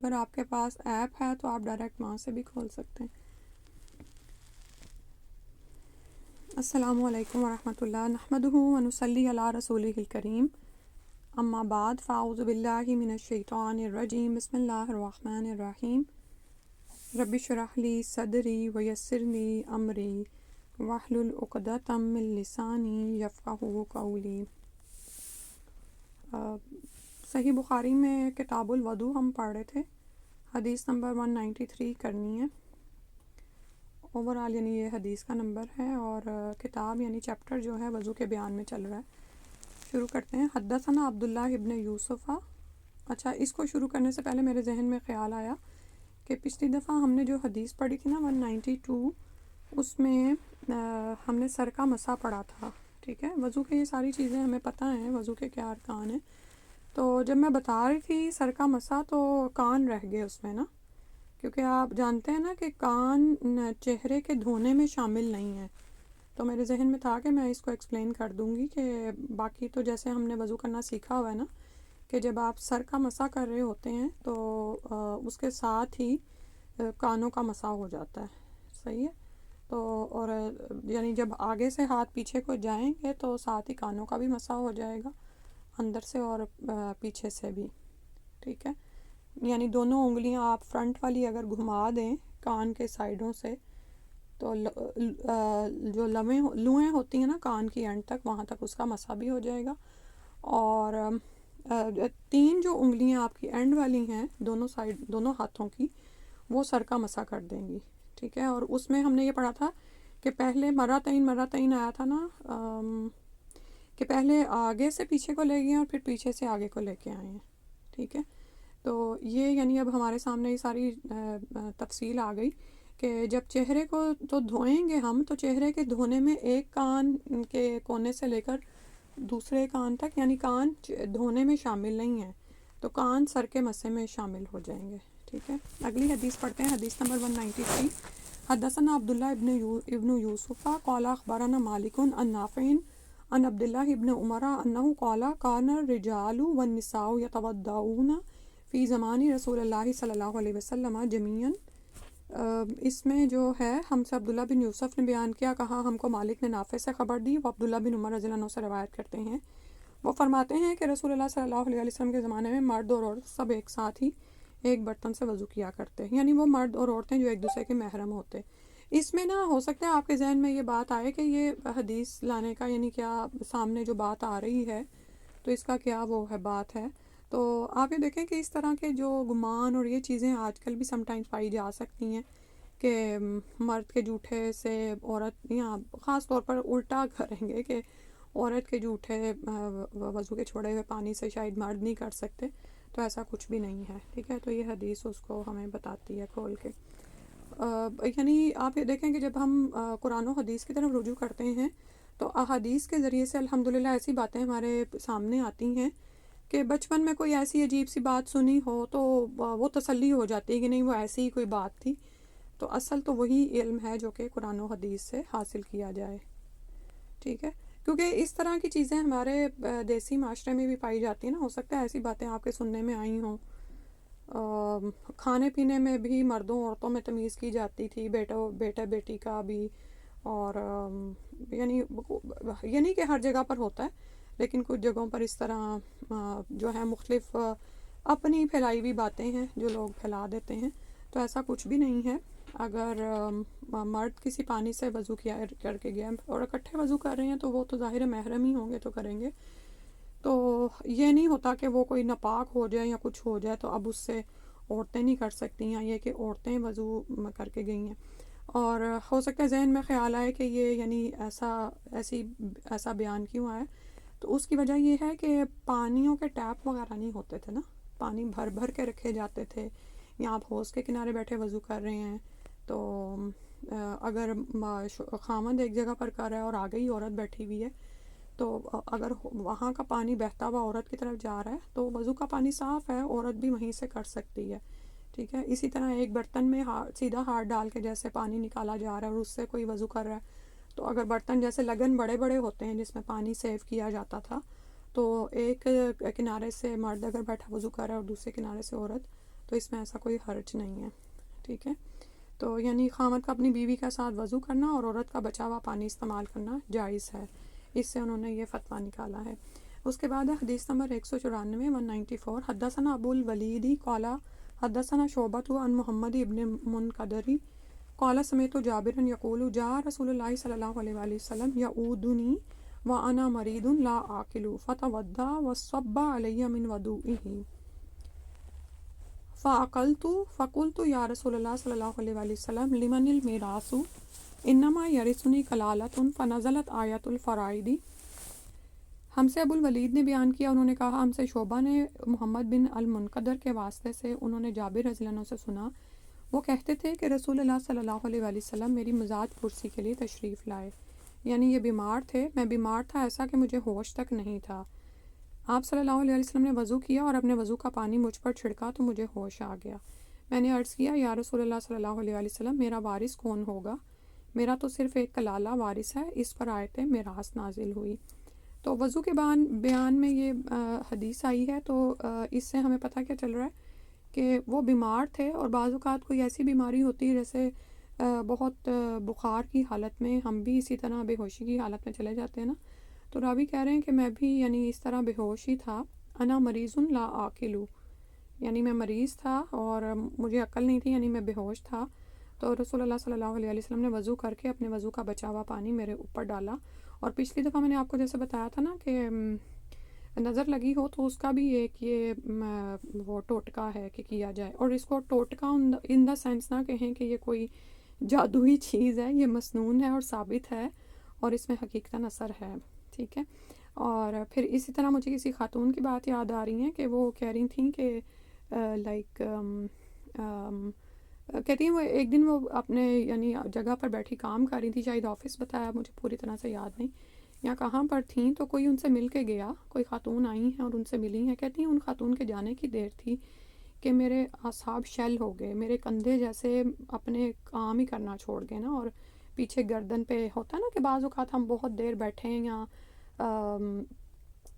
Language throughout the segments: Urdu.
اگر آپ کے پاس ایپ ہے تو آپ ڈائریکٹ وہاں سے بھی کھول سکتے ہیں۔ السلام علیکم ورحمۃ اللہ، نحمدہ و نصلی علی رسولہ الکریم، اما بعد، فاعوذ باللہ من الشیطان الرجیم، بسم اللہ الرحمن الرحیم، رب اشرح لی صدری ویسر لی امری واحلل عقدۃ من لسانی یفقہوا قولی۔ صحیح بخاری میں کتاب الوضو ہم پڑھ رہے تھے، حدیث نمبر 193 کرنی ہے۔ اوورآل یعنی یہ حدیث کا نمبر ہے، اور کتاب یعنی چیپٹر جو ہے وضو کے بیان میں چل رہا ہے۔ شروع کرتے ہیں۔ حدثنا عبداللہ ابن یوسف۔ اچھا، اس کو شروع کرنے سے پہلے میرے ذہن میں خیال آیا کہ پچھلی دفعہ ہم نے جو حدیث پڑھی تھی نا 192، اس میں ہم نے سر کا مسح پڑھا تھا، ٹھیک ہے۔ وضو کے یہ ساری چیزیں ہمیں پتہ ہیں، وضو کے کیا ارکان ہیں۔ تو جب میں بتا رہی تھی سر کا مسح تو کان رہ گئے اس میں نا، کیونکہ آپ جانتے ہیں نا کہ کان چہرے کے دھونے میں شامل نہیں ہے۔ تو میرے ذہن میں تھا کہ میں اس کو ایکسپلین کر دوں گی کہ باقی تو جیسے ہم نے وضو کرنا سیکھا ہوا ہے نا، کہ جب آپ سر کا مسح کر رہے ہوتے ہیں تو اس کے ساتھ ہی کانوں کا مسح ہو جاتا ہے، صحیح ہے۔ تو اور یعنی جب آگے سے ہاتھ پیچھے کو جائیں گے تو ساتھ ہی کانوں کا بھی مسح ہو جائے گا، اندر سے اور پیچھے سے بھی، ٹھیک ہے۔ یعنی دونوں انگلیاں آپ فرنٹ والی اگر گھما دیں کان کے سائیڈوں سے تو جو لوئیں ہوتی ہیں نا کان کی اینڈ تک، وہاں تک اس کا مسح بھی ہو جائے گا۔ اور 3 جو انگلیاں آپ کی اینڈ والی ہیں دونوں سائیڈ، دونوں ہاتھوں کی، وہ سر کا مسح کر دیں گی، ٹھیک ہے۔ اور اس میں ہم نے یہ پڑھا تھا کہ پہلے مرتين آیا تھا نا، کہ پہلے آگے سے پیچھے کو لے گئے اور پھر پیچھے سے آگے کو لے کے آئے ہیں، ٹھیک ہے۔ تو یہ یعنی اب ہمارے سامنے یہ ساری تفصیل آ گئی کہ جب چہرے کو تو دھوئیں گے ہم، تو چہرے کے دھونے میں ایک کان کے کونے سے لے کر دوسرے کان تک، یعنی کان دھونے میں شامل نہیں ہے، تو کان سر کے مسح میں شامل ہو جائیں گے، ٹھیک ہے۔ اگلی حدیث پڑھتے ہیں، حدیث نمبر 193۔ حدثنا عبداللہ ابن یوسف قال اخبرنا مالک عن نافع عن عبداللہ ابن عمر انہ قال کان الرجال والنساء یتوضؤون فی زمان رسول اللہ صلی اللہ علیہ وسلم جمیعا۔ اس میں جو ہے ہم سے عبداللہ بن یوسف نے بیان کیا، کہا ہم کو مالک نے نافع سے خبر دی، وہ عبداللہ بن عمر رضی اللہ عنہ سے روایت کرتے ہیں۔ وہ فرماتے ہیں کہ رسول اللہ صلی اللہ علیہ وسلم کے زمانے میں مرد اور عورت سب ایک ساتھ ہی ایک برتن سے وضو کیا کرتے ہیں، یعنی وہ مرد اور عورتیں جو ایک دوسرے کے محرم ہوتے۔ اس میں نا ہو سکتا ہے آپ کے ذہن میں یہ بات آئے کہ یہ حدیث لانے کا یعنی کیا سامنے جو بات آ رہی ہے تو اس کا کیا وہ ہے بات ہے۔ تو آپ یہ دیکھیں کہ اس طرح کے جو گمان اور یہ چیزیں آج کل بھی سم ٹائمز پائی جا سکتی ہیں کہ مرد کے جھوٹے سے عورت، یا خاص طور پر الٹا کریں گے کہ عورت کے جھوٹے وضو کے چھوڑے ہوئے پانی سے شاید مرد نہیں کر سکتے، تو ایسا کچھ بھی نہیں ہے، ٹھیک ہے۔ تو یہ حدیث اس کو ہمیں بتاتی ہے کھول کے۔ یعنی آپ یہ دیکھیں کہ جب ہم قرآن و حدیث کی طرف رجوع کرتے ہیں تو احادیث کے ذریعے سے الحمدللہ ایسی باتیں ہمارے سامنے آتی ہیں کہ بچپن میں کوئی ایسی عجیب سی بات سنی ہو تو وہ تسلی ہو جاتی ہے کہ نہیں وہ ایسی ہی کوئی بات تھی۔ تو اصل تو وہی علم ہے جو کہ قرآن و حدیث سے حاصل کیا جائے، ٹھیک ہے۔ کیونکہ اس طرح کی چیزیں ہمارے دیسی معاشرے میں بھی پائی جاتی ہیں نا، ہو سکتا ہے ایسی باتیں آپ کے سننے میں آئی ہوں۔ کھانے پینے میں بھی مردوں عورتوں میں تمیز کی جاتی تھی، بیٹا بیٹی کا بھی، اور یعنی یہ نہیں کہ ہر جگہ پر ہوتا ہے، لیکن کچھ جگہوں پر اس طرح جو ہے مختلف اپنی پھیلائی ہوئی باتیں ہیں جو لوگ پھیلا دیتے ہیں، تو ایسا کچھ بھی نہیں ہے۔ اگر مرد کسی پانی سے وضو کیا کر کے گیا اور اکٹھے وضو کر رہے ہیں تو وہ تو ظاہر محرم ہی ہوں گے تو کریں گے، تو یہ نہیں ہوتا کہ وہ کوئی ناپاک ہو جائے یا کچھ ہو جائے تو اب اس سے عورتیں نہیں کر سکتی ہیں، یہ کہ عورتیں وضو کر کے گئی ہیں۔ اور ہو سکتا ہے ذہن میں خیال آئے کہ یہ یعنی ایسا بیان کیوں آیا، تو اس کی وجہ یہ ہے کہ پانیوں کے ٹیپ وغیرہ نہیں ہوتے تھے نا، پانی بھر بھر کے رکھے جاتے تھے، یا آپ حوض کے کنارے بیٹھے وضو کر رہے ہیں تو اگر خامند ایک جگہ پر کر رہا ہے اور آگے ہی عورت بیٹھی ہوئی ہے تو اگر وہاں کا پانی بہتا ہوا عورت کی طرف جا رہا ہے تو وضو کا پانی صاف ہے، عورت بھی وہیں سے کر سکتی ہے، ٹھیک ہے۔ اسی طرح ایک برتن میں سیدھا ہاتھ ڈال کے جیسے پانی نکالا جا رہا ہے اور اس سے کوئی وضو کر رہا ہے، تو اگر برتن جیسے لگن بڑے بڑے ہوتے ہیں جس میں پانی سیو کیا جاتا تھا، تو ایک کنارے سے مرد اگر بیٹھا وضو کر رہا ہے اور دوسرے کنارے سے عورت، تو اس میں ایسا کوئی حرج نہیں ہے، ٹھیک ہے۔ تو یعنی خاوند کا اپنی بیوی کے ساتھ وضو کرنا اور عورت کا بچا ہوا پانی استعمال کرنا جائز ہے، اس سے انہوں نے یہ فتویٰ نکالا ہے۔ اس کے بعد ہے حدیث نمبر 194 194 حدثنا ابو الولید قال حدثنا شعبۃ عن محمد ابن منقدر قال سمعت جابر یقول جاء رسول اللہ صلی اللہ علیہ وآلہ وسلم یعودنی وانا مرید لا آکل فتوضا وصب علی من وضوئه فأقلت فقلت یا رسول اللہ صلی اللہ علیہ وآلہ وسلم لمن المیراث انما یرثنی کلالۃ فنزلت آیۃ الفرائض۔ ہم سے ابو الولید نے بیان کیا، انہوں نے کہا ہم سے شعبہ نے محمد بن المنقدر کے واسطے سے انہوں نے جابر رضی اللہ عنہ سے سنا، وہ کہتے تھے کہ رسول اللہ صلی اللہ علیہ وآلہ وسلم میری مزاج پرسی کے لیے تشریف لائے، یعنی یہ بیمار تھے، میں بیمار تھا ایسا کہ مجھے ہوش تک نہیں تھا۔ آپ صلی اللہ علیہ وسلم نے وضو کیا اور اپنے وضو کا پانی مجھ پر چھڑکا تو مجھے ہوش آ گیا۔ میں نے عرض کیا یا رسول اللہ صلی اللہ علیہ وسلم میرا وارث کون ہوگا؟ میرا تو صرف ایک کلالہ وارث ہے۔ اس پر آیت میراث نازل ہوئی۔ تو وضو کے بیان میں یہ حدیث آئی ہے، تو اس سے ہمیں پتہ کیا چل رہا ہے کہ وہ بیمار تھے، اور بعض اوقات کوئی ایسی بیماری ہوتی ہے جیسے بہت بخار کی حالت میں ہم بھی اسی طرح بے ہوشی کی حالت میں چلے جاتے ہیں نا، تو راوی کہہ رہے ہیں کہ میں بھی یعنی اس طرح بے ہوش ہی تھا، انا مریض لا آکلو، یعنی میں مریض تھا اور مجھے عقل نہیں تھی، یعنی میں بے ہوش تھا۔ تو رسول اللہ صلی اللہ علیہ وسلم نے وضو کر کے اپنے وضو کا بچا ہوا پانی میرے اوپر ڈالا، اور پچھلی دفعہ میں نے آپ کو جیسے بتایا تھا نا کہ نظر لگی ہو تو اس کا بھی ایک یہ وہ ٹوٹکا ہے کہ کیا جائے، اور اس کو ٹوٹکا ان دا سینس نہ کہیں کہ یہ کوئی جادوئی چیز ہے، یہ مسنون ہے اور ثابت ہے اور اس میں حقیقتاً اثر ہے، ٹھیک ہے۔ اور پھر اسی طرح مجھے کسی خاتون کی بات یاد آ رہی ہیں کہ وہ کہہ رہی تھیں کہ کہتی ہیں وہ ایک دن وہ اپنے یعنی جگہ پر بیٹھی کام کر رہی تھی، شاید آفس بتایا، مجھے پوری طرح سے یاد نہیں یا کہاں پر تھیں، تو کوئی ان سے مل کے گیا، کوئی خاتون آئی ہیں اور ان سے ملی ہیں، کہتی ہیں ان خاتون کے جانے کی دیر تھی کہ میرے اعصاب شیل ہو گئے، میرے کندھے جیسے اپنے کام ہی کرنا چھوڑ گئے نا، اور پیچھے گردن پہ ہوتا ہے نا کہ بعض اوقات ہم بہت دیر بیٹھے ہیں یا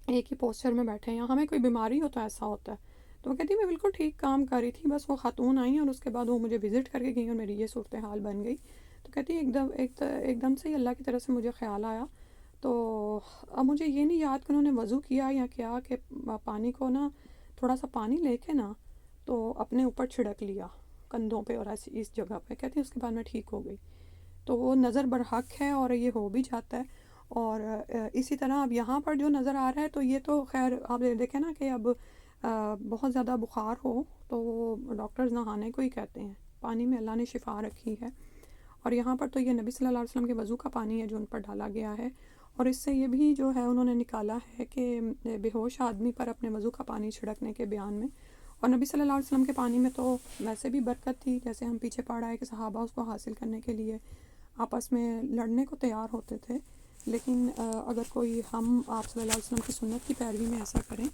ایک ہی پوسچر میں بیٹھے ہیں یا ہمیں کوئی بیماری ہو تو ایسا ہوتا ہے۔ تو وہ کہتی میں بالکل ٹھیک کام کر رہی تھی، بس وہ خاتون آئیں اور اس کے بعد وہ مجھے وزٹ کر کے گئی اور میری یہ صورتحال بن گئی۔ تو کہتی ایک دم سے ہی اللہ کی طرف سے مجھے خیال آیا، تو اب مجھے یہ نہیں یاد کہ انہوں نے وضو کیا یا کیا، کہ پانی کو نا تھوڑا سا پانی لے کے نا تو اپنے اوپر چھڑک لیا کندھوں پہ اور ایسی اس جگہ پہ، کہتی اس کے بعد میں ٹھیک ہو گئی۔ تو وہ نظر برحق ہے اور یہ ہو بھی جاتا ہے۔ اور اسی طرح اب یہاں پر جو نظر آ رہا ہے تو یہ تو خیر آپ دیکھیں نا کہ اب بہت زیادہ بخار ہو تو وہ ڈاکٹرز نہانے کو ہی کہتے ہیں، پانی میں اللہ نے شفا رکھی ہے، اور یہاں پر تو یہ نبی صلی اللہ علیہ وسلم کے وضو کا پانی ہے جو ان پر ڈالا گیا ہے، اور اس سے یہ بھی جو ہے انہوں نے نکالا ہے کہ بے ہوش آدمی پر اپنے وضو کا پانی چھڑکنے کے بیان میں، اور نبی صلی اللہ علیہ وسلم کے پانی میں تو ویسے بھی برکت تھی، جیسے ہم پیچھے پڑھا ہے کہ صحابہ اس کو حاصل کرنے کے لیے آپس میں لڑنے کو تیار ہوتے تھے، لیکن اگر کوئی ہم آپ صلی اللہ علیہ وسلم کی سنت کی پیروی میں ایسا کریں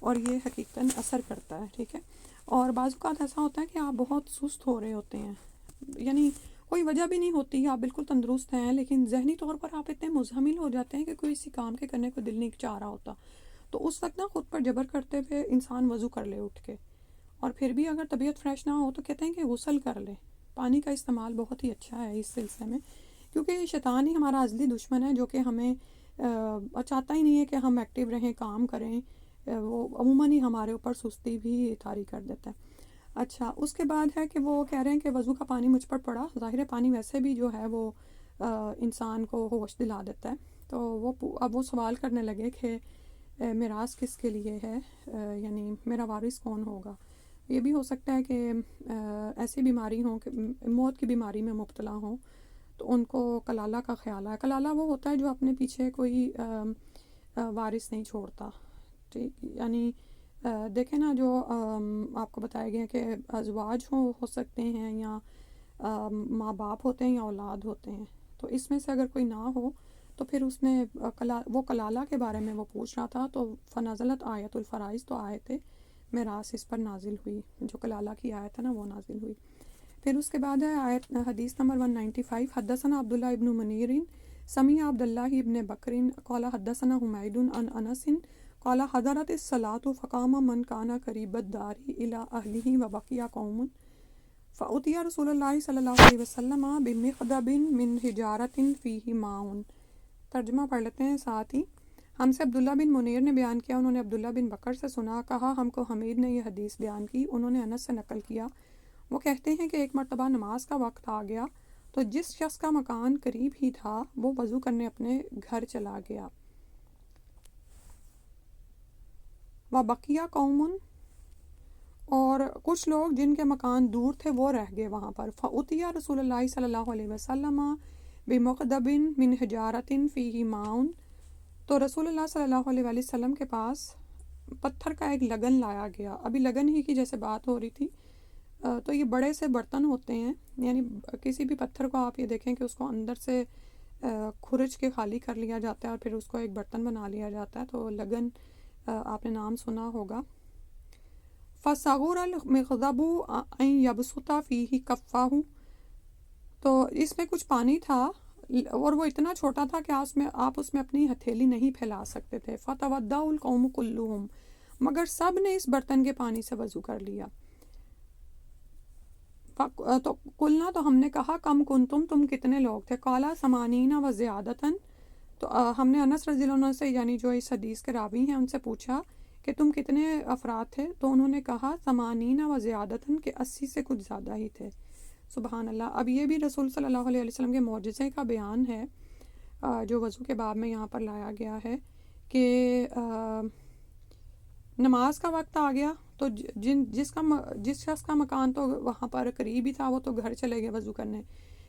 اور یہ حقیقتاً اثر کرتا ہے، ٹھیک ہے۔ اور بعض اوقات ایسا ہوتا ہے کہ آپ بہت سست ہو رہے ہوتے ہیں، یعنی کوئی وجہ بھی نہیں ہوتی، آپ بالکل تندرست ہیں لیکن ذہنی طور پر آپ اتنے مزمل ہو جاتے ہیں کہ کوئی اسی کام کے کرنے کو دل نہیں چاہ رہا ہوتا، تو اس وقت نا خود پر جبر کرتے ہوئے انسان وضو کر لے اٹھ کے، اور پھر بھی اگر طبیعت فریش نہ ہو تو کہتے ہیں کہ غسل کر لے۔ پانی کا استعمال بہت ہی اچھا ہے اس سلسلے میں، کیونکہ شیطان ہی ہمارا ازلی دشمن ہے جو کہ ہمیں چاہتا ہی نہیں ہے کہ ہم ایکٹیو رہیں، کام کریں، وہ عموماً ہی ہمارے اوپر سستی بھی طاری کر دیتا ہے۔ اچھا، اس کے بعد ہے کہ وہ کہہ رہے ہیں کہ وضو کا پانی مجھ پر پڑا، ظاہر پانی ویسے بھی جو ہے وہ انسان کو ہوش دلا دیتا ہے، تو اب وہ سوال کرنے لگے کہ میراث کس کے لیے ہے، یعنی میرا وارث کون ہوگا۔ یہ بھی ہو سکتا ہے کہ ایسی بیماری ہوں کہ موت کی بیماری میں مبتلا ہوں تو ان کو کلالہ کا خیال ہے۔ کلالہ وہ ہوتا ہے جو اپنے پیچھے کوئی وارث نہیں چھوڑتا، ٹھیک، یعنی دیکھیں نا جو آپ کو بتایا گیا کہ ازواج ہو سکتے ہیں یا ماں باپ ہوتے ہیں یا اولاد ہوتے ہیں، تو اس میں سے اگر کوئی نہ ہو تو پھر اس نے وہ کلالہ کے بارے میں وہ پوچھ رہا تھا، تو فنزلت آیت الفرائض، تو آیت میراث اس پر نازل ہوئی، جو کلالہ کی آیت ہے نا وہ نازل ہوئی۔ پھر اس کے بعد ہے آیت حدیث نمبر 195 حدثنا عبداللہ ابن منیر سمیع عبداللہ ابن بکر قال حدثنا حمید عن انس قال حضرت الصلاة فقام من كان قريب الدار إلى أهله وبقي قوم فأتي رسول الله صلی اللہ علیہ وسلم بمخضب من حجارة فيه ماء۔ ترجمہ پڑھ لیتے ہیں ساتھ ہی۔ ہم سے عبداللہ بن منیر نے بیان کیا، انہوں نے عبداللہ بن بکر سے سنا، کہا ہم کو حمید نے یہ حدیث بیان کی، انہوں نے انس سے نقل کیا، وہ کہتے ہیں کہ ایک مرتبہ نماز کا وقت آ گیا تو جس شخص کا مکان قریب ہی تھا وہ وضو کرنے اپنے گھر چلا گیا۔ وَبَقِيَ قَوْمٌ، اور کچھ لوگ جن کے مکان دور تھے وہ رہ گئے وہاں پر۔ فَأُتِيَ رسول اللہ صلی اللہ علیہ وسلم بِمُقْدَبٍ مِّن حِجَارَةٍ فِيهِ مَاءٌ، تو رسول اللہ صلی اللہ علیہ وآلہ وسلم کے پاس پتھر کا ایک لگن لایا گیا۔ ابھی لگن ہی کی جیسے بات ہو رہی تھی، تو یہ بڑے سے برتن ہوتے ہیں، یعنی کسی بھی پتھر کو آپ یہ دیکھیں کہ اس کو اندر سے کھرچ کے خالی کر لیا جاتا ہے اور پھر اس کو ایک برتن بنا لیا جاتا ہے، تو لگن آپ نے نام سنا ہوگا۔ فَصَغُرَ الْمِخْضَبُ أَنْ يَبْسُطَ فِيهِ كَفَّهُ، تو اس میں کچھ پانی تھا اور وہ اتنا چھوٹا تھا کہ آپ اس میں اپنی ہتھیلی نہیں پھیلا سکتے تھے۔ فَتَوَضَّأَ الْقَوْمُ كُلُّهُمْ، مگر سب نے اس برتن کے پانی سے وضو کر لیا۔ تو قلنا، تو ہم نے کہا کم کنتم، تم کتنے لوگ تھے؟ قالا ثمانین و زیادتن، تو ہم نے انس رضی اللہ عنہ سے، یعنی جو اس حدیث کے راوی ہیں، ان سے پوچھا کہ تم کتنے افراد تھے؟ تو انہوں نے کہا ثمانین و زیادتن، کہ 80 سے کچھ زیادہ ہی تھے۔ سبحان اللہ۔ اب یہ بھی رسول صلی اللہ علیہ وسلم کے معجزے کا بیان ہے جو وضو کے باب میں یہاں پر لایا گیا ہے کہ نماز کا وقت آ گیا تو جس شخص کا مکان تو وہاں پر قریب ہی تھا وہ تو گھر چلے گئے وضو کرنے،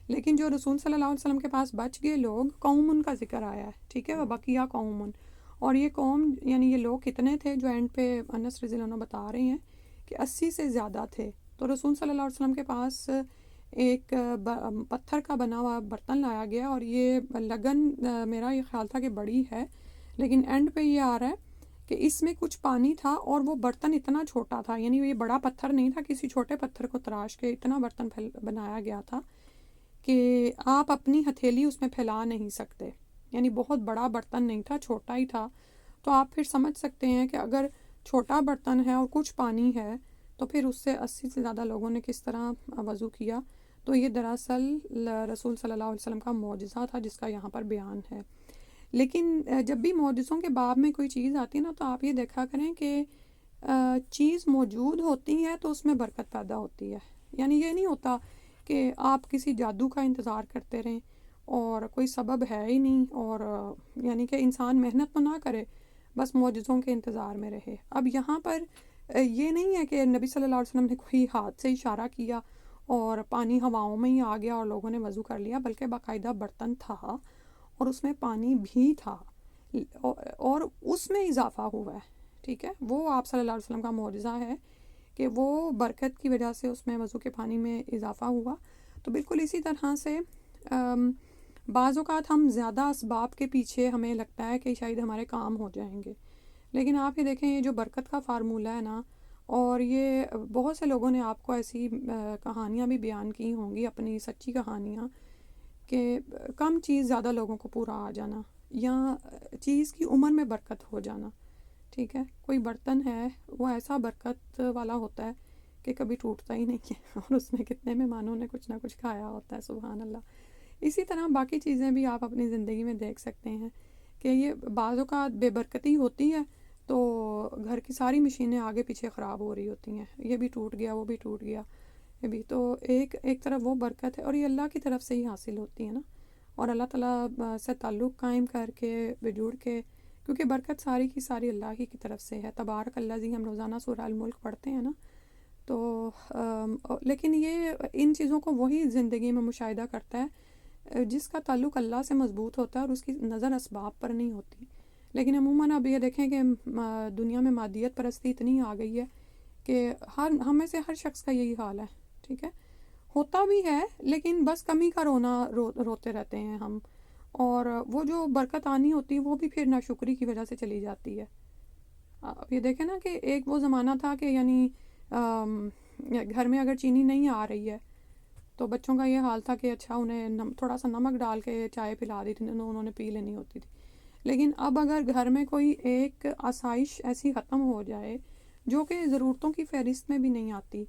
لیکن جو رسول صلی اللہ علیہ وسلم کے پاس بچ گئے لوگ، قوم کا ذکر آیا ہے، ٹھیک ہے، وَبَقِيَ قَوْمٌ، اور یہ قوم یعنی یہ لوگ کتنے تھے جو اینڈ پہ انس رضی اللہ عنہ بتا رہے ہیں کہ 80 سے زیادہ تھے۔ تو رسول صلی اللہ علیہ وسلم کے پاس ایک پتھر کا بنا ہوا برتن لایا گیا، اور یہ لگن میرا یہ خیال تھا کہ بڑی ہے، لیکن اینڈ پہ یہ آ رہا ہے کہ اس میں کچھ پانی تھا اور وہ برتن اتنا چھوٹا تھا، یعنی یہ بڑا پتھر نہیں تھا، کسی چھوٹے پتھر کو تراش کے اتنا برتن بنایا گیا تھا کہ آپ اپنی ہتھیلی اس میں پھیلا نہیں سکتے، یعنی بہت بڑا برتن نہیں تھا، چھوٹا ہی تھا۔ تو آپ پھر سمجھ سکتے ہیں کہ اگر چھوٹا برتن ہے اور کچھ پانی ہے تو پھر اس سے 80 سے زیادہ لوگوں نے کس طرح وضو کیا۔ تو یہ دراصل رسول صلی اللہ علیہ وسلم کا معجزہ تھا جس کا یہاں پر بیان ہے۔ لیکن جب بھی معجزوں کے باب میں کوئی چیز آتی ہے نا، تو آپ یہ دیکھا کریں کہ چیز موجود ہوتی ہے تو اس میں برکت پیدا ہوتی ہے، یعنی یہ نہیں ہوتا کہ آپ کسی جادو کا انتظار کرتے رہیں اور کوئی سبب ہے ہی نہیں، اور یعنی کہ انسان محنت تو نہ کرے، بس معجزوں کے انتظار میں رہے۔ اب یہاں پر یہ نہیں ہے کہ نبی صلی اللہ علیہ وسلم نے کوئی ہاتھ سے اشارہ کیا اور پانی ہواؤں میں ہی آ گیا اور لوگوں نے وضو کر لیا، بلکہ باقاعدہ برتن تھا اور اس میں پانی بھی تھا اور اس میں اضافہ ہوا ہے، ٹھیک ہے، وہ آپ صلی اللہ علیہ وسلم کا معجزہ ہے کہ وہ برکت کی وجہ سے اس میں وضو کے پانی میں اضافہ ہوا۔ تو بالکل اسی طرح سے بعض اوقات ہم زیادہ اسباب کے پیچھے ہمیں لگتا ہے کہ شاید ہمارے کام ہو جائیں گے، لیکن آپ یہ دیکھیں یہ جو برکت کا فارمولہ ہے نا، اور یہ بہت سے لوگوں نے آپ کو ایسی کہانیاں بھی بیان کی ہوں گی، اپنی سچی کہانیاں، کہ کم چیز زیادہ لوگوں کو پورا آ جانا، یا چیز کی عمر میں برکت ہو جانا، ٹھیک ہے۔ کوئی برتن ہے وہ ایسا برکت والا ہوتا ہے کہ کبھی ٹوٹتا ہی نہیں ہے اور اس میں کتنے مہمانوں نے کچھ نہ کچھ کھایا ہوتا ہے، سبحان اللہ۔ اسی طرح باقی چیزیں بھی آپ اپنی زندگی میں دیکھ سکتے ہیں کہ یہ بعض اوقات بے برکتی ہوتی ہے تو گھر کی ساری مشینیں آگے پیچھے خراب ہو رہی ہوتی ہیں، یہ بھی ٹوٹ گیا، وہ بھی ٹوٹ گیا، یہ بھی تو ایک طرف وہ برکت ہے، اور یہ اللہ کی طرف سے ہی حاصل ہوتی ہے نا، اور اللہ تعالیٰ سے تعلق قائم کر کے بجڑ کے، کیونکہ برکت ساری کی ساری اللہ ہی کی طرف سے ہے۔ تبارک الذی، ہم روزانہ سورہ الملک پڑھتے ہیں نا، تو لیکن یہ ان چیزوں کو وہی زندگی میں مشاہدہ کرتا ہے جس کا تعلق اللہ سے مضبوط ہوتا ہے اور اس کی نظر اسباب پر نہیں ہوتی۔ لیکن عموماً اب یہ دیکھیں کہ دنیا میں مادیت پرستی اتنی آ گئی ہے کہ ہم میں سے ہر شخص کا یہی حال ہے، ٹھیک ہے، ہوتا بھی ہے لیکن بس کمی کا روتے رہتے ہیں ہم، اور وہ جو برکت آنی ہوتی ہے وہ بھی پھر ناشکری کی وجہ سے چلی جاتی ہے۔ یہ دیکھیں نا کہ ایک وہ زمانہ تھا کہ یعنی گھر میں اگر چینی نہیں آ رہی ہے تو بچوں کا یہ حال تھا کہ اچھا انہیں تھوڑا سا نمک ڈال کے چائے پلا دی تھی، انہوں نے پی لینی ہوتی تھی، لیکن اب اگر گھر میں کوئی ایک آسائش ایسی ختم ہو جائے جو کہ ضرورتوں کی فہرست میں بھی نہیں آتی،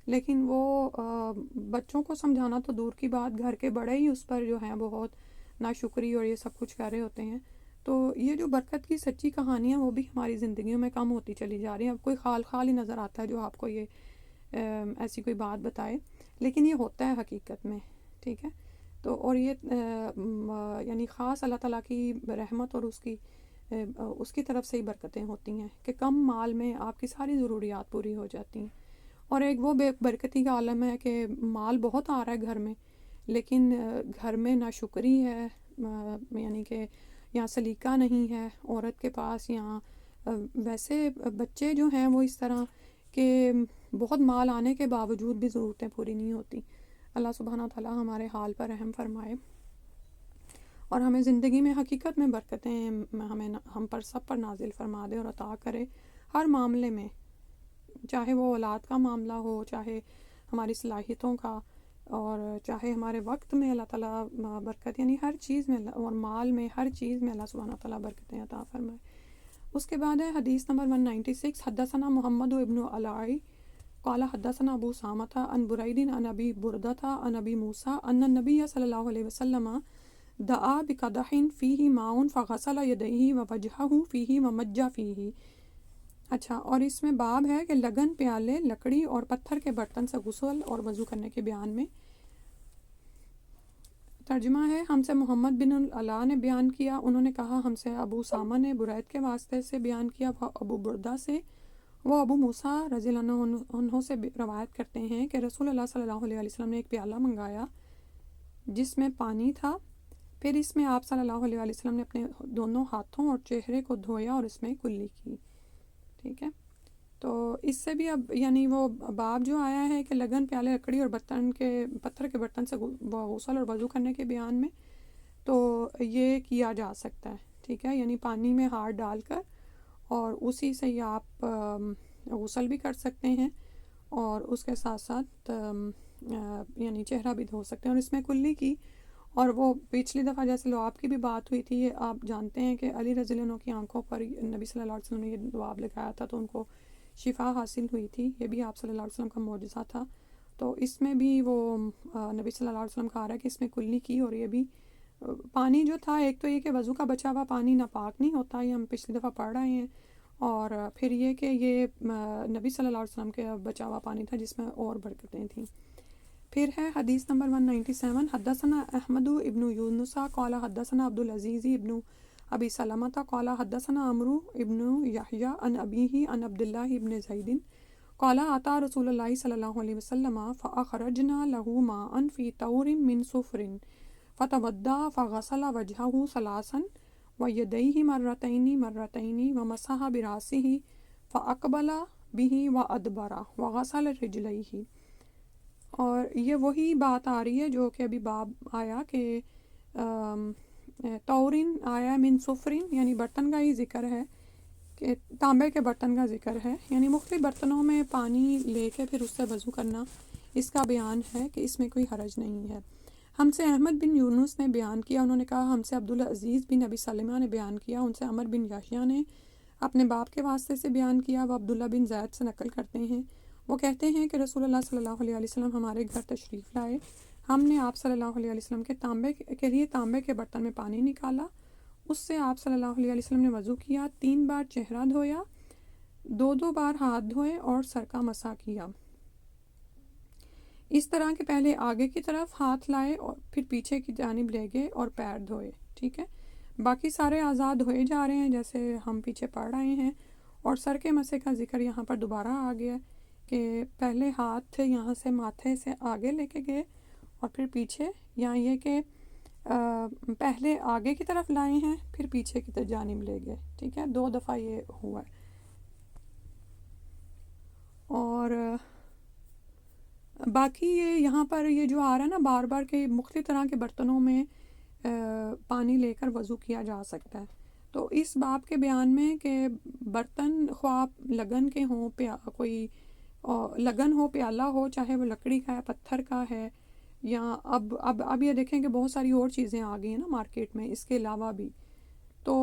لیکن وہ بچوں کو سمجھانا تو دور کی بات، گھر کے بڑے ہی اس پر جو ہیں بہت ناشکری اور یہ سب کچھ کر رہے ہوتے ہیں، تو یہ جو برکت کی سچی کہانیاں وہ بھی ہماری زندگیوں میں کم ہوتی چلی جا رہی ہیں۔ اب کوئی خال ہی نظر آتا ہے جو آپ کو یہ ایسی کوئی بات بتائے، لیکن یہ ہوتا ہے حقیقت میں، ٹھیک ہے۔ تو اور یہ یعنی خاص اللہ تعالیٰ کی رحمت اور اس کی طرف سے ہی برکتیں ہوتی ہیں کہ کم مال میں آپ کی ساری ضروریات پوری ہو جاتی ہیں۔ اور ایک وہ بے برکتی کا عالم ہے کہ مال بہت آ رہا ہے گھر میں، لیکن گھر میں ناشکری ہے، یعنی کہ یا سلیقہ نہیں ہے عورت کے پاس، یا ویسے بچے جو ہیں وہ اس طرح کہ بہت مال آنے کے باوجود بھی ضرورتیں پوری نہیں ہوتی۔ اللہ سبحانہ تعالیٰ ہمارے حال پر رحم فرمائے اور ہمیں زندگی میں حقیقت میں برکتیں ہم پر سب پر نازل فرما دے اور عطا کرے، ہر معاملے میں، چاہے وہ اولاد کا معاملہ ہو، چاہے ہماری صلاحیتوں کا، اور چاہے ہمارے وقت میں اللہ تعالیٰ برکت، یعنی ہر چیز میں اور مال میں، ہر چیز میں اللہ سبحانہ تعالیٰ برکتیں عطا فرمائے۔ اس کے بعد ہے حدیث نمبر 196، حدثنا محمد ابن علائی قال حدثنا ابو سامۃ عن برید عن ابی بردۃ عن ابی موسیٰ ان النبی صلی اللہ علیہ وسلم دعا بقدح فیہ ماء فغسل یدیہ ووجہہ فیہ ومجہ فیہ۔ اچھا، اور اس میں باب ہے کہ لگن، پیالے، لکڑی اور پتھر کے برتن سے غسل اور وضو کرنے کے بیان میں۔ ترجمہ ہے، ہم سے محمد بن العلاء نے بیان کیا، انہوں نے کہا ہم سے ابو سامہ نے برید کے واسطے سے بیان کیا، وہ ابو بردہ سے، وہ ابو موسیٰ رضی اللہ عنہ سے روایت کرتے ہیں کہ رسول اللہ صلی اللہ علیہ وسلم نے ایک پیالہ منگایا جس میں پانی تھا، پھر اس میں آپ صلی اللہ علیہ وسلم نے اپنے دونوں ہاتھوں اور چہرے کو دھویا اور اس میں کلی کی، ٹھیک ہے۔ تو اس سے بھی اب یعنی وہ باب جو آیا ہے کہ لگن، پیالے، لکڑی اور پتھر کے برتن سے غسل اور وضو کرنے کے بیان میں، تو یہ کیا جا سکتا ہے، ٹھیک ہے، یعنی پانی میں ہاتھ ڈال کر اور اسی سے ہی آپ غسل بھی کر سکتے ہیں اور اس کے ساتھ ساتھ یعنی چہرہ بھی دھو سکتے ہیں، اور اس میں کلی کی، اور وہ پچھلی دفعہ جیسے لعاب کی بھی بات ہوئی تھی، یہ آپ جانتے ہیں کہ علی رضی اللہ عنہ کی آنکھوں پر نبی صلی اللہ علیہ وسلم نے یہ لعاب لگایا تھا تو ان کو شفا حاصل ہوئی تھی، یہ بھی آپ صلی اللہ علیہ وسلم کا معجزہ تھا۔ تو اس میں بھی وہ نبی صلی اللہ علیہ وسلم کا آ رہا ہے کہ اس میں کلی کی، اور یہ بھی پانی جو تھا، ایک تو یہ کہ وضو کا بچا ہوا پانی ناپاک نہیں ہوتا، یہ ہم پچھلی دفعہ پڑھ رہے ہیں، اور پھر یہ کہ یہ نبی صلی اللہ علیہ وسلم کے بچا ہوا پانی تھا جس میں اور برکتیں تھیں۔ پھر ہے حدیث نمبر 197، حدثنا احمد ابن یونس قال حدثنا عبد العزیز ابن ابی سلمۃ قال حدثنا عمرو ابن یحییٰ عن ابیہ عن عبد اللہ ابن زید قال اتى رسول اللہ صلی اللہ علیہ وسلم فاخرجنا له ماء في طور من صفر فتوضأ فغسل وجهه ثلاثا ويديه مرتين ومسح براسه فأقبل به وأدبر وغسل رجليه۔ اور یہ وہی بات آ رہی ہے جو کہ ابھی باب آیا کہ طورن آیا من صفرن، یعنی برتن کا ہی ذکر ہے کہ تانبے کے برتن کا ذکر ہے، یعنی مختلف برتنوں میں پانی لے کے پھر اس سے وضو کرنا، اس کا بیان ہے کہ اس میں کوئی حرج نہیں ہے۔ ہم سے احمد بن یونس نے بیان کیا، انہوں نے کہا ہم سے عبدالعزیز بن ابی سلمہ نے بیان کیا، ان سے عمر بن یحییٰ نے اپنے باپ کے واسطے سے بیان کیا، وہ عبداللہ بن زید سے نقل کرتے ہیں، وہ کہتے ہیں کہ رسول اللہ صلی اللہ علیہ وسلم ہمارے گھر تشریف لائے، ہم نے آپ صلی اللہ علیہ وسلم کے لیے تانبے کے برتن میں پانی نکالا، اس سے آپ صلی اللہ علیہ وسلم نے وضو کیا، 3 بار چہرہ دھویا، 2 بار ہاتھ دھوئے اور سر کا مسح کیا، اس طرح کہ پہلے آگے کی طرف ہاتھ لائے اور پھر پیچھے کی جانب لے گئے اور پیر دھوئے، ٹھیک ہے۔ باقی سارے اعضاء دھوئے جا رہے ہیں جیسے ہم پیچھے پڑھ رہے ہیں، اور سر کے مسح کا ذکر یہاں پر دوبارہ آ گیا کہ پہلے ہاتھ یہاں سے ماتھے سے آگے لے کے گئے اور پھر پیچھے، یہاں یہ کہ پہلے آگے کی طرف لائے ہیں پھر پیچھے کی جانب لے گئے، ٹھیک ہے، 2 دفعہ یہ ہوا ہے۔ اور باقی یہ یہاں پر یہ جو آ رہا ہے نا بار بار کہ مختلف طرح کے برتنوں میں پانی لے کر وضو کیا جا سکتا ہے، تو اس باب کے بیان میں کہ برتن خواہ لگن کے ہوں، کوئی لگن ہو، پیالہ ہو، چاہے وہ لکڑی کا ہے، پتھر کا ہے، یا اب یہ دیکھیں کہ بہت ساری اور چیزیں آ گئی ہیں نا مارکیٹ میں اس کے علاوہ بھی، تو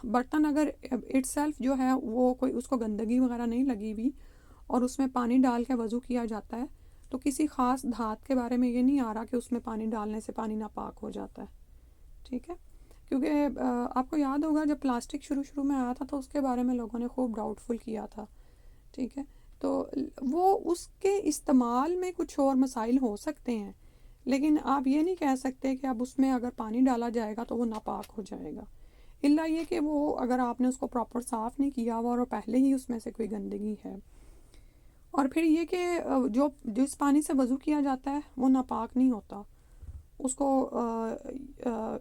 برتن اگر اٹ سیلف جو ہے وہ کوئی اس کو گندگی وغیرہ نہیں لگی ہوئی اور اس میں پانی ڈال کے وضو کیا جاتا ہے تو کسی خاص دھات کے بارے میں یہ نہیں آ رہا کہ اس میں پانی ڈالنے سے پانی ناپاک ہو جاتا ہے، ٹھیک ہے؟ کیونکہ آپ کو یاد ہوگا جب پلاسٹک شروع میں آیا تھا تو اس کے بارے میں لوگوں نے خوب ڈاؤٹ فل کیا تھا، ٹھیک ہے؟ تو وہ اس کے استعمال میں کچھ اور مسائل ہو سکتے ہیں، لیکن آپ یہ نہیں کہہ سکتے کہ اب اس میں اگر پانی ڈالا جائے گا تو وہ ناپاک ہو جائے گا، الا یہ کہ وہ اگر آپ نے اس کو پراپر صاف نہیں کیا ہوا اور پہلے ہی اس میں سے کوئی گندگی ہے۔ اور پھر یہ کہ جو جس پانی سے وضو کیا جاتا ہے وہ ناپاک نہیں ہوتا، اس کو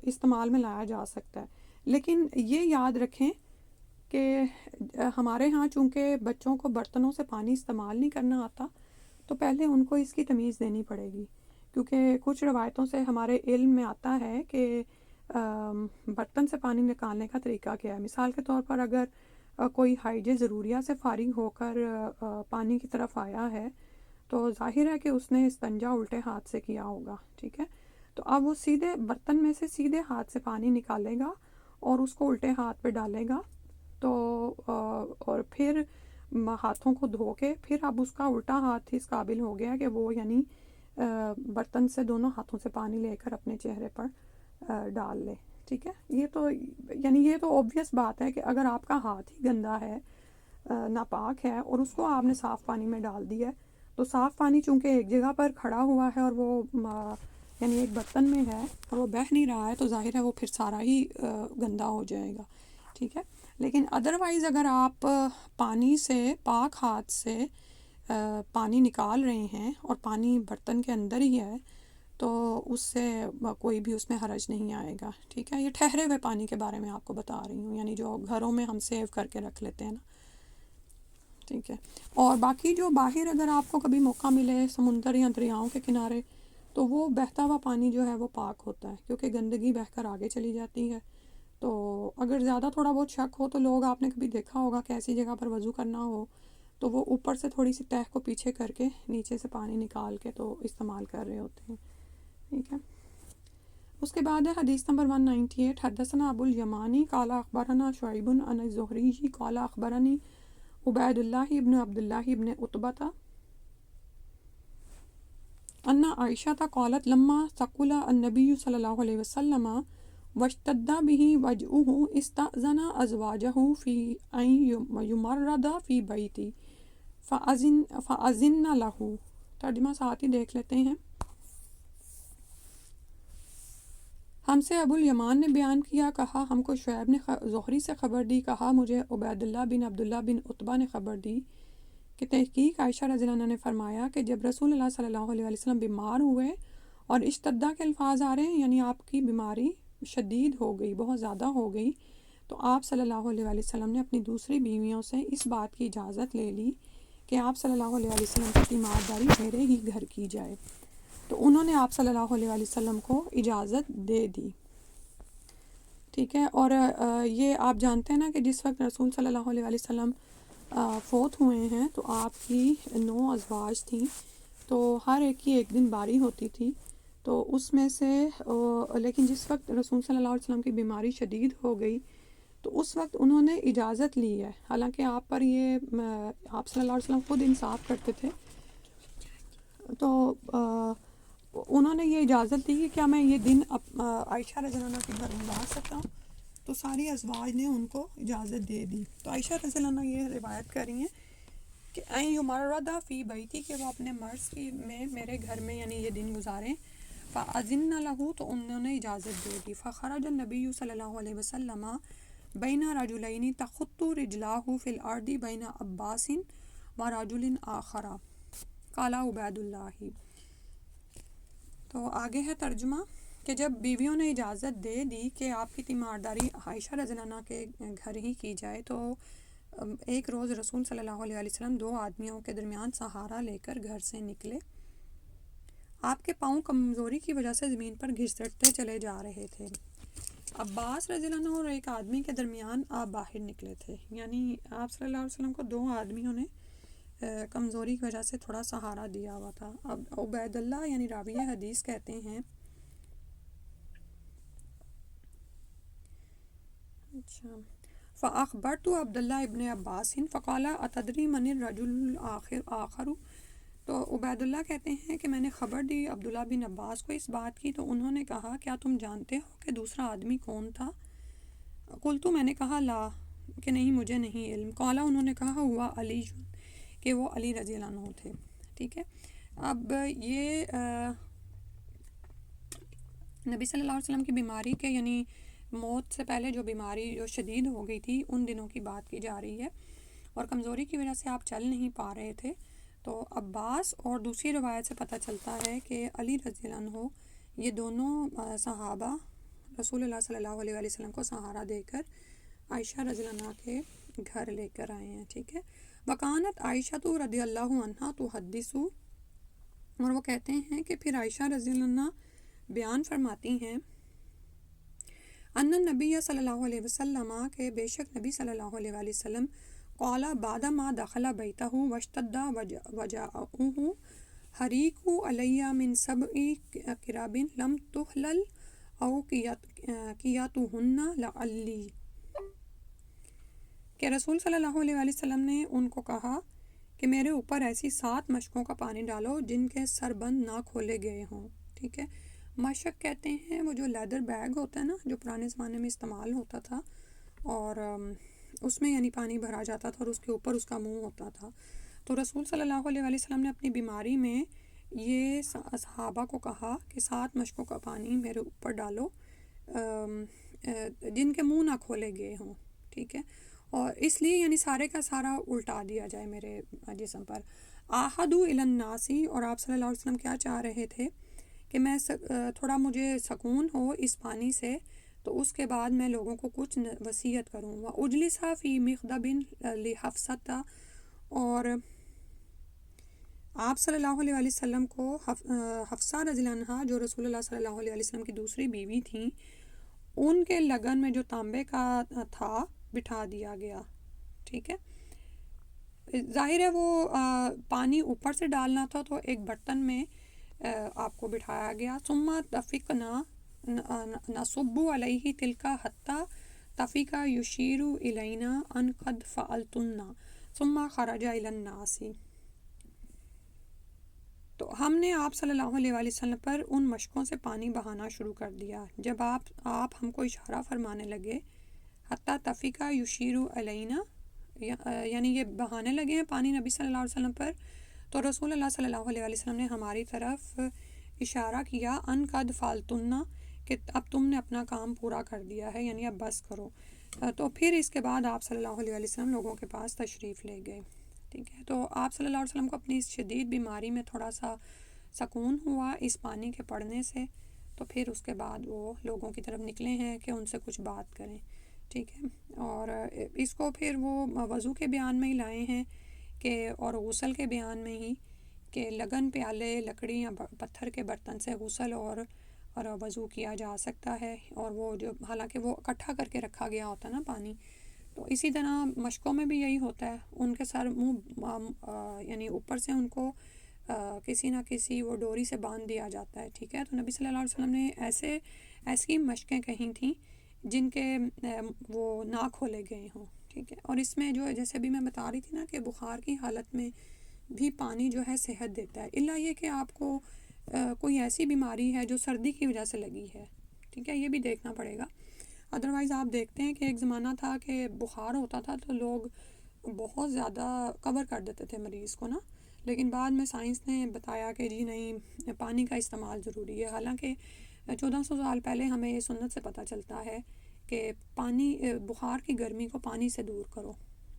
استعمال میں لایا جا سکتا ہے، لیکن یہ یاد رکھیں کہ ہمارے ہاں چونکہ بچوں کو برتنوں سے پانی استعمال نہیں کرنا آتا تو پہلے ان کو اس کی تمیز دینی پڑے گی، کیونکہ کچھ روایتوں سے ہمارے علم میں آتا ہے کہ برتن سے پانی نکالنے کا طریقہ کیا ہے۔ مثال کے طور پر اگر کوئی حائج ضروریہ سے فارغ ہو کر پانی کی طرف آیا ہے تو ظاہر ہے کہ اس نے استنجا الٹے ہاتھ سے کیا ہوگا، ٹھیک ہے؟ تو اب وہ سیدھے برتن میں سے سیدھے ہاتھ سے پانی نکالے گا اور اس کو الٹے ہاتھ پہ ڈالے گا، تو اور پھر ہاتھوں کو دھو کے پھر اب اس کا الٹا ہاتھ اس قابل ہو گیا کہ وہ یعنی برتن سے دونوں ہاتھوں سے پانی لے کر اپنے چہرے پر ڈال لے، ٹھیک ہے؟ یہ تو اوبویس بات ہے کہ اگر آپ کا ہاتھ ہی گندا ہے، ناپاک ہے، اور اس کو آپ نے صاف پانی میں ڈال دیا ہے تو صاف پانی چونکہ ایک جگہ پر کھڑا ہوا ہے اور وہ یعنی ایک برتن میں ہے اور وہ بہہ نہیں رہا ہے تو ظاہر ہے وہ پھر سارا ہی گندا ہو جائے گا، ٹھیک ہے؟ لیکن ادروائز اگر آپ پانی سے پاک ہاتھ سے پانی نکال رہے ہیں اور پانی برتن کے اندر ہی ہے تو اس سے کوئی بھی اس میں حرج نہیں آئے گا، ٹھیک ہے؟ یہ ٹھہرے ہوئے پانی کے بارے میں آپ کو بتا رہی ہوں، یعنی جو گھروں میں ہم سیو کر کے رکھ لیتے ہیں نا، ٹھیک ہے؟ اور باقی جو باہر اگر آپ کو کبھی موقع ملے سمندر یا دریاؤں کے کنارے تو وہ بہتا ہوا پانی جو ہے وہ پاک ہوتا ہے، کیونکہ گندگی بہہ کر آگے چلی جاتی ہے۔ تو اگر زیادہ تھوڑا بہت شک ہو تو لوگ، آپ نے کبھی دیکھا ہوگا کہ ایسی جگہ پر وضو کرنا ہو تو وہ اوپر سے تھوڑی سی تہہ کو پیچھے کر کے نیچے سے پانی نکال کے تو استعمال کر رہے ہوتے ہیں، ٹھیک ہے؟ اس کے بعد ہے حدیث نمبر 198، حدثنا ابو الیمانی قال اخبرنا شعیب عن الزہری قال اخبرنی عبید اللہ ابن عبداللہ ابن عتبہ ان عائشہ قالت لما ثقل النبی صلی اللہ علیہ وسلم واشتد به وجعه استأذن ازواجه في ان يمرض في بیتی فأذن له۔ ترجمہ ساتھ ہی دیکھ لیتے ہیں۔ ہم سے ابو الیمان نے بیان کیا، کہا ہم کو شعیب نے زہری سے خبر دی، کہا مجھے عبید اللہ بن عبداللہ بن عتبہ نے خبر دی کہ تحقیق عائشہ رضی اللہ عنہ نے فرمایا کہ جب رسول اللہ صلی اللہ علیہ وسلم بیمار ہوئے، اور اشتدہ کے الفاظ آ رہے ہیں یعنی آپ کی بیماری شدید ہو گئی، بہت زیادہ ہو گئی، تو آپ صلی اللہ علیہ وسلم نے اپنی دوسری بیویوں سے اس بات کی اجازت لے لی کہ آپ صلی اللہ علیہ وسلم کی تیمارداری میرے ہی گھر کی جائے، تو انہوں نے آپ صلی اللہ علیہ وسلم کو اجازت دے دی، ٹھیک ہے؟ اور یہ آپ جانتے ہیں نا کہ جس وقت رسول صلی اللہ علیہ وسلم فوت ہوئے ہیں تو آپ کی 9 ازواج تھیں، تو ہر ایک کی ایک دن باری ہوتی تھی، تو اس میں سے لیکن جس وقت رسول صلی اللہ علیہ وسلم کی بیماری شدید ہو گئی تو اس وقت انہوں نے اجازت لی ہے، حالانکہ آپ پر یہ آپ صلی اللہ علیہ وسلم خود انصاف کرتے تھے، تو انہوں نے یہ اجازت دی کہ کیا میں یہ دن عائشہ رضی اللہ عنہ کے گھر میں لا سکتا ہوں، تو ساری ازواج نے ان کو اجازت دے دی۔ تو عائشہ رضی اللہ عنہ یہ روایت کر رہی ہیں کہ این یمرض فی بیتی، کہ وہ اپنے مرض میں میرے گھر میں یعنی یہ دن گزاریں، فاذن له، تو انہوں نے اجازت دے دی، فخرج النبی صلی اللہ علیہ وسلم بین رجلین تخط رجلاه فی الارض بین عباس و رجل آخر قال عبید اللہ۔ تو آگے ہے ترجمہ کہ جب بیویوں نے اجازت دے دی کہ آپ کی تیمارداری عائشہ رضی اللہ عنہ کے گھر ہی کی جائے، تو ایک روز رسول صلی اللہ علیہ وسلم 2 آدمیوں کے درمیان سہارا لے کر گھر سے نکلے، آپ کے پاؤں کمزوری کی وجہ سے زمین پر گھسٹتے چلے جا رہے تھے، عباس رضی اللہ عنہ اور ایک آدمی کے درمیان آپ باہر نکلے تھے، یعنی آپ صلی اللہ علیہ وسلم کو 2 آدمیوں نے کمزوری کی وجہ سے تھوڑا سہارا دیا ہوا تھا۔ اب عبید اللہ یعنی راوی حدیث کہتے ہیں اچھا، فأخبرت عبداللہ ابن عباس فقال اتدری من الرجل آخر. تو عبید اللہ کہتے ہیں کہ میں نے خبر دی عبداللہ بن عباس کو اس بات کی، تو انہوں نے کہا کیا تم جانتے ہو کہ دوسرا آدمی کون تھا؟ قلت میں نے کہا لا، کہ نہیں مجھے نہیں علم. قالا انہوں نے کہا ہوا علی، کہ وہ علی رضی اللہ عنہ تھے. ٹھیک ہے، اب یہ نبی صلی اللہ علیہ وسلم کی بیماری کے یعنی موت سے پہلے جو بیماری جو شدید ہو گئی تھی ان دنوں کی بات کی جا رہی ہے، اور کمزوری کی وجہ سے آپ چل نہیں پا رہے تھے. تو عباس اور دوسری روایت سے پتہ چلتا ہے کہ علی رضی اللہ عنہ یہ دونوں صحابہ رسول اللہ صلی اللہ علیہ وسلم کو سہارا دے کر عائشہ رضی اللہ عنہ کے گھر لے کر آئے ہیں. ٹھیک ہے، وکانت عائشہ تو رضی اللہ عنہ تحدث، اور وہ کہتے ہیں کہ پھر عائشہ رضی اللہ عنہ بیان فرماتی ہیں ان نبی صلی اللہ علیہ وسلم کہ بے شک نبی صلی اللہ علیہ وآلہ وسلم قال بعد ما دخل بیتہ واشتد وجعه حریق علی من سبع قراب لم تحلل او کیاتہن لعلی، کہ رسول صلی اللہ علیہ وآلہ وسلم نے ان کو کہا کہ میرے اوپر ایسی 7 مشکوں کا پانی ڈالو جن کے سر بند نہ کھولے گئے ہوں. ٹھیک ہے، مشک کہتے ہیں وہ جو لیدر بیگ ہوتا ہے نا، جو پرانے زمانے میں استعمال ہوتا تھا، اور اس میں یعنی پانی بھرا جاتا تھا اور اس کے اوپر اس کا منہ ہوتا تھا. تو رسول صلی اللہ علیہ وآلہ وسلم نے اپنی بیماری میں یہ صحابہ کو کہا کہ 7 مشکوں کا پانی میرے اوپر ڈالو جن کے منہ نہ کھولے گئے ہوں. ٹھیک ہے، اور اس لیے یعنی سارے کا سارا الٹا دیا جائے میرے جسم پر. آحدو الی الناسی، اور آپ صلی اللہ علیہ وسلم کیا چاہ رہے تھے کہ میں تھوڑا مجھے سکون ہو اس پانی سے، تو اس کے بعد میں لوگوں کو کچھ وصیت کروں. وَأُجْلِسَ فِي مِخْدَبٍ لِحَفْصَةَ، اور آپ صلی اللہ علیہ وآلہ وسلم کو حفصہ رضی اللہ عنہا جو رسول اللہ صلی اللہ علیہ وآلہ وسلم کی دوسری بیوی تھیں، ان کے لگن میں جو تانبے کا تھا بٹھا دیا گیا. ٹھیک ہے، ظاہر ہے وہ پانی اوپر سے ڈالنا تھا تو ایک برتن میں آپ کو بٹھایا گیا. ثم تفقنا نصب علیہ تلک حتی تفق یشیر الینا ان قد فعلتن ثم خرج الی الناس. تو ہم نے آپ صلی اللہ علیہ وآلہ وسلم پر ان مشکوں سے پانی بہانا شروع کر دیا جب آپ ہم کو اشارہ فرمانے لگے. حتی تفق یشیر علینا، یعنی یہ بہانے لگے ہیں پانی نبی صلی اللہ علیہ وسلم پر، تو رسول اللہ صلی اللہ علیہ وآلہ وسلم نے ہماری طرف اشارہ کیا ان قد فعلتن، کہ اب تم نے اپنا کام پورا کر دیا ہے، یعنی اب بس کرو. تو پھر اس کے بعد آپ صلی اللہ علیہ وآلہ وسلم لوگوں کے پاس تشریف لے گئے. ٹھیک ہے، تو آپ صلی اللہ علیہ وسلم کو اپنی اس شدید بیماری میں تھوڑا سا سکون ہوا اس پانی کے پڑنے سے، تو پھر اس کے بعد وہ لوگوں کی طرف نکلے ہیں کہ ان سے کچھ بات کریں. ٹھیک ہے، اور اس کو پھر وہ وضو کے بیان میں ہی لائے ہیں کہ اور غسل کے بیان میں ہی کہ لگن پیالے لکڑی یا پتھر کے برتن سے غسل اور وضو کیا جا سکتا ہے. اور وہ جو حالانکہ وہ اکٹھا کر کے رکھا گیا ہوتا ہے نا پانی، تو اسی طرح مشکوں میں بھی یہی ہوتا ہے، ان کے سر منہ یعنی اوپر سے ان کو کسی نہ کسی وہ ڈوری سے باندھ دیا جاتا ہے. ٹھیک ہے، تو نبی صلی اللہ علیہ وسلم نے ایسی مشقیں کہی تھیں جن کے وہ نہ کھولے گئے ہوں. ٹھیک ہے، اور اس میں جو جیسے ابھی میں بتا رہی تھی نا کہ بخار کی حالت میں بھی پانی جو ہے صحت دیتا ہے، الا یہ کہ آپ کو کوئی ایسی بیماری ہے جو سردی کی وجہ سے لگی ہے. ٹھیک ہے، یہ بھی دیکھنا پڑے گا. ادروائز آپ دیکھتے ہیں کہ ایک زمانہ تھا کہ بخار ہوتا تھا تو لوگ بہت زیادہ کور کر دیتے تھے مریض کو نا، لیکن بعد میں سائنس نے بتایا کہ جی نہیں، پانی کا استعمال ضروری ہے. حالانکہ 1400 سال پہلے ہمیں یہ سنت سے پتہ چلتا ہے کہ پانی بخار کی گرمی کو پانی سے دور کرو.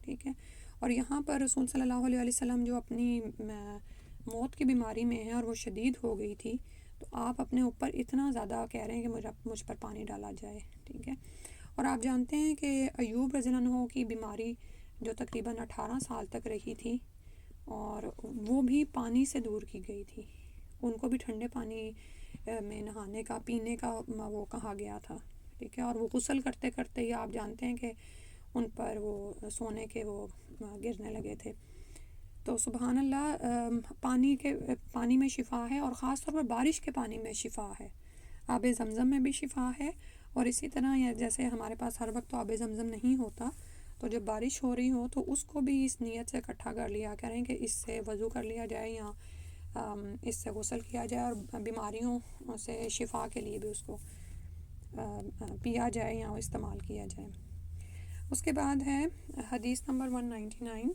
ٹھیک ہے، اور یہاں پر رسول صلی اللہ علیہ وسلم جو اپنی موت کی بیماری میں ہیں اور وہ شدید ہو گئی تھی، تو آپ اپنے اوپر اتنا زیادہ کہہ رہے ہیں کہ مجھ پر پانی ڈالا جائے. ٹھیک ہے، اور آپ جانتے ہیں کہ ایوب رضی اللہ عنہ کی بیماری جو تقریباً 18 سال تک رہی تھی، اور وہ بھی پانی سے دور کی گئی تھی. ان کو بھی ٹھنڈے پانی میں نہانے کا پینے کا وہ کہا گیا تھا. ٹھیک ہے، اور وہ غسل کرتے کرتے ہی آپ جانتے ہیں کہ ان پر وہ سونے کے وہ گرنے لگے تھے. تو سبحان اللہ، پانی میں شفا ہے، اور خاص طور پر بارش کے پانی میں شفا ہے. آب زمزم میں بھی شفا ہے، اور اسی طرح جیسے ہمارے پاس ہر وقت تو آب زمزم نہیں ہوتا، تو جب بارش ہو رہی ہو تو اس کو بھی اس نیت سے اکٹھا کر لیا کریں کہ اس سے وضو کر لیا جائے یا اس سے غسل کیا جائے، اور بیماریوں سے شفا کے لیے بھی اس کو پیا جائے یا استعمال کیا جائے۔ اس کے بعد ہے حدیث نمبر 199،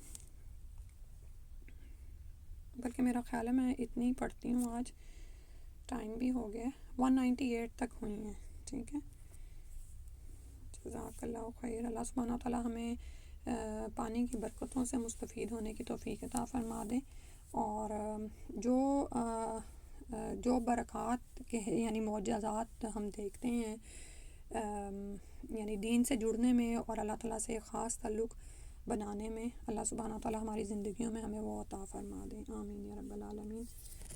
بلکہ میرا خیال ہے میں اتنی پڑھتی ہوں، آج ٹائم بھی ہو گیا، 198 تک ہوئی ہیں، ٹھیک ہے۔ جزاک اللہ خیر۔ اللہ سبحانہ وتعالی ہمیں پانی کی برکتوں سے مستفید ہونے کی توفیق عطا فرما دے، اور جو برکات کے یعنی معجزات ہم دیکھتے ہیں یعنی دین سے جڑنے میں اور اللہ تعالیٰ سے ایک خاص تعلق بنانے میں، اللہ سبحانہ وتعالیٰ ہماری زندگیوں میں ہمیں وہ عطا فرما دے، آمین یا رب العالمین۔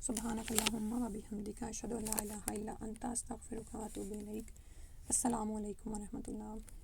سبحانک اللہم و بحمدک، اشہد ان لا الہ الا انت، استغفرک و اتوب الیک۔ السلام علیکم ورحمۃ اللہ۔